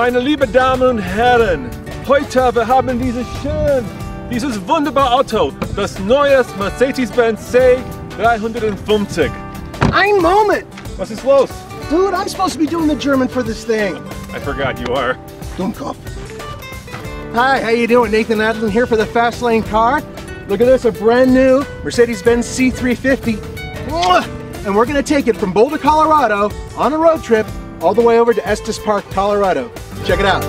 Meine liebe Damen und Herren, heute wir haben dieses wunderbare Auto, das neue Mercedes-Benz C350. Ein Moment! Was ist los? Dude, I'm supposed to be doing the German for this thing. I forgot you are. Dummkopf. Hi, how you doing? Nathan Adlin here for the Fast Lane car. Look at this, a brand new Mercedes-Benz C350. And we're gonna take it from Boulder, Colorado on a road trip all the way over to Estes Park, Colorado. Check it out.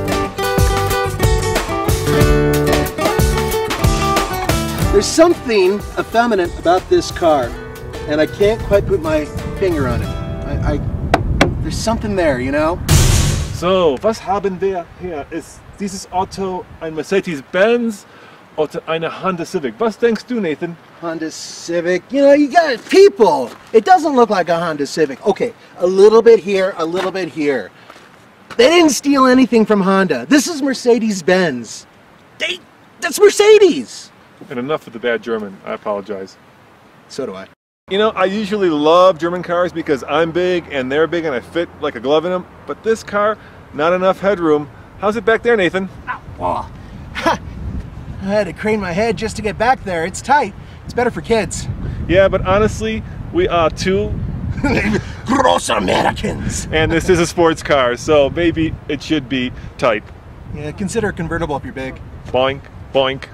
There's something effeminate about this car, and I can't quite put my finger on it. There's something there, you know? So, was haben wir hier? Ist dieses Auto ein Mercedes-Benz oder eine Honda Civic? Was denkst du, Nathan? Honda Civic, you know, you got people. It doesn't look like a Honda Civic. Okay, a little bit here, a little bit here. They didn't steal anything from Honda. This is Mercedes-Benz. That's Mercedes. And enough with the bad German. I apologize. So do I. You know, I usually love German cars because I'm big and they're big and I fit like a glove in them. But this car, not enough headroom. How's it back there, Nathan? Oh. I had to crane my head just to get back there. It's tight. It's better for kids. Yeah, but honestly, we are two gross Americans. And this is a sports car, so maybe it should be tight. Yeah, consider a convertible if you're big. Boink, boink.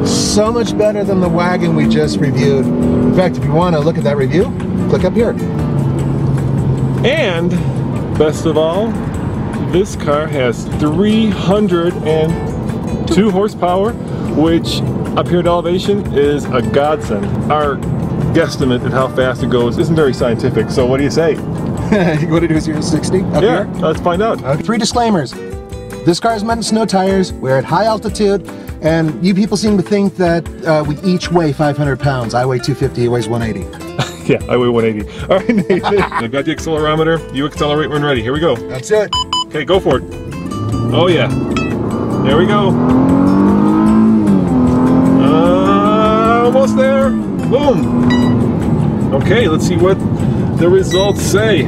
So much better than the wagon we just reviewed. In fact, if you want to look at that review, click up here. And best of all, this car has 302 horsepower, which up here at elevation is a godsend. Our guesstimate at how fast it goes isn't very scientific, so what do you say? You want to do 0 to 60 up yeah, here? Let's find out. 3 disclaimers. This car is meant in snow tires, we're at high altitude, and you people seem to think that we each weigh 500 pounds. I weigh 250, he weighs 180. Yeah, I weigh 180. All right, Nathan, I've got the accelerometer. You accelerate when ready. Here we go. That's it. Okay, go for it. Oh, yeah. There we go. Almost there. Boom. Okay, let's see what the results say.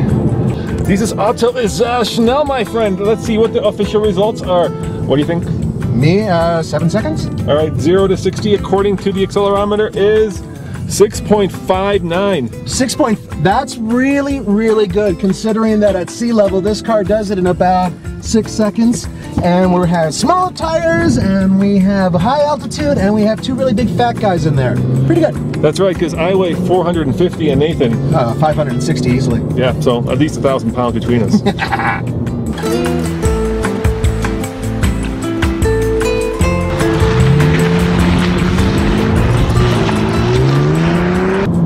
Dieses Auto ist sehr schnell, my friend. Let's see what the official results are. What do you think? Me, 7 seconds. All right, 0 to 60 according to the accelerometer is 6.59. That's really, really good considering that at sea level this car does it in about 6 seconds. And we have small tires, and we have high altitude, and we have 2 really big fat guys in there. Pretty good. That's right, because I weigh 450 and Nathan 560 easily. Yeah, so at least 1,000 pounds between us.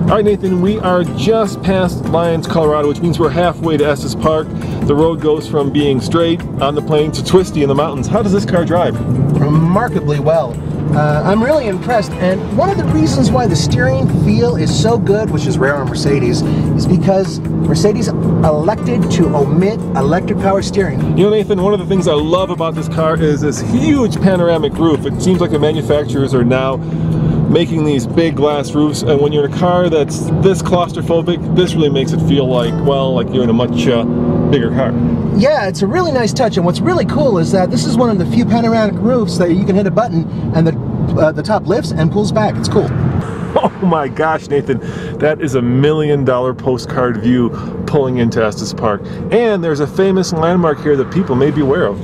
All right, Nathan, we are just past Lyons, Colorado, which means we're halfway to Estes Park. The road goes from being straight on the plains to twisty in the mountains. How does this car drive? Remarkably well. I'm really impressed, and one of the reasons why the steering feel is so good, which is rare on Mercedes, is because Mercedes elected to omit electric power steering. You know, Nathan, one of the things I love about this car is this huge panoramic roof. It seems like the manufacturers are now making these big glass roofs, and when you're in a car that's this claustrophobic, this really makes it feel like, well, like you're in a much bigger car. Yeah, it's a really nice touch, and what's really cool is that this is one of the few panoramic roofs that you can hit a button and the top lifts and pulls back. It's cool. Oh my gosh, Nathan, that is $1 million postcard view pulling into Estes Park. And there's a famous landmark here that people may be aware of.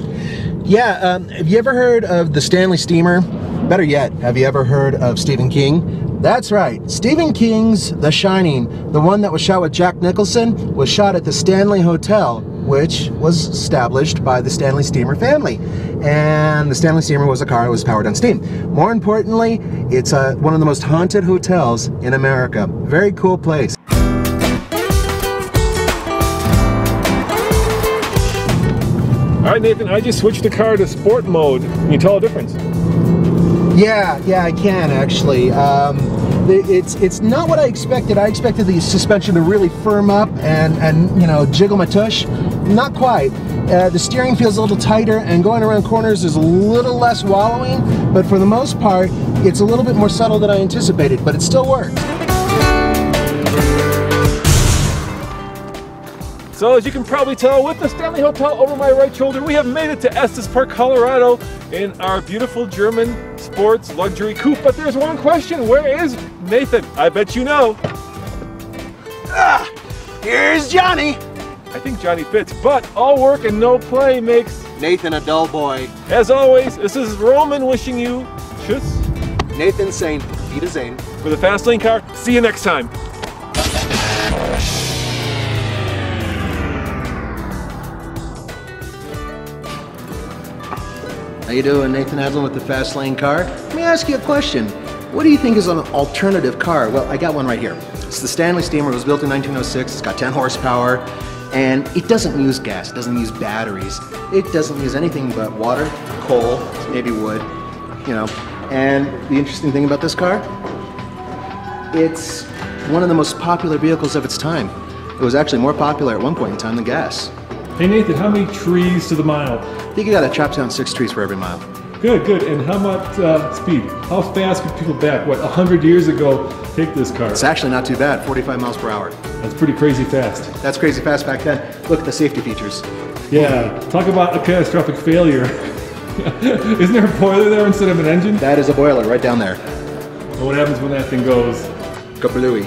Yeah, have you ever heard of the Stanley Steamer? Better yet, have you ever heard of Stephen King? That's right, Stephen King's The Shining, the one that was shot with Jack Nicholson, was shot at the Stanley Hotel, which was established by the Stanley Steamer family. And the Stanley Steamer was a car that was powered on steam. More importantly, it's one of the most haunted hotels in America. Very cool place. All right, Nathan, I just switched the car to sport mode. Can you tell a difference? Yeah, I can actually. It's not what I expected. I expected the suspension to really firm up and you know, jiggle my tush. Not quite. The steering feels a little tighter, and going around corners is a little less wallowing, but for the most part, it's a little bit more subtle than I anticipated, but it still works. So as you can probably tell, with the Stanley Hotel over my right shoulder, we have made it to Estes Park, Colorado in our beautiful German sports luxury coupe. But there's one question, where is Nathan? I bet you know. Here's Johnny. I think Johnny fits, but all work and no play makes Nathan a dull boy. As always, this is Roman wishing you tschüss. Nathan saying Wiedersehen. For the Fast Lane car, see you next time. How you doing, Nathan Adlin with the Fast Lane car? Let me ask you a question. What do you think is an alternative car? Well, I got one right here. It's the Stanley Steamer. It was built in 1906. It's got 10 horsepower, and it doesn't use gas. It doesn't use batteries. It doesn't use anything but water, coal, maybe wood, you know. And the interesting thing about this car, it's one of the most popular vehicles of its time. It was actually more popular at one point in time than gas. Hey Nathan, how many trees to the mile? I think you gotta chop down 6 trees for every mile. Good, good. And how about speed? How fast could people back, 100 years ago, take this car? It's actually not too bad, 45 miles per hour. That's pretty crazy fast. That's crazy fast back then. Look at the safety features. Yeah, talk about a catastrophic failure. Isn't there a boiler there instead of an engine? That is a boiler right down there. Well, what happens when that thing goes? Kablooey.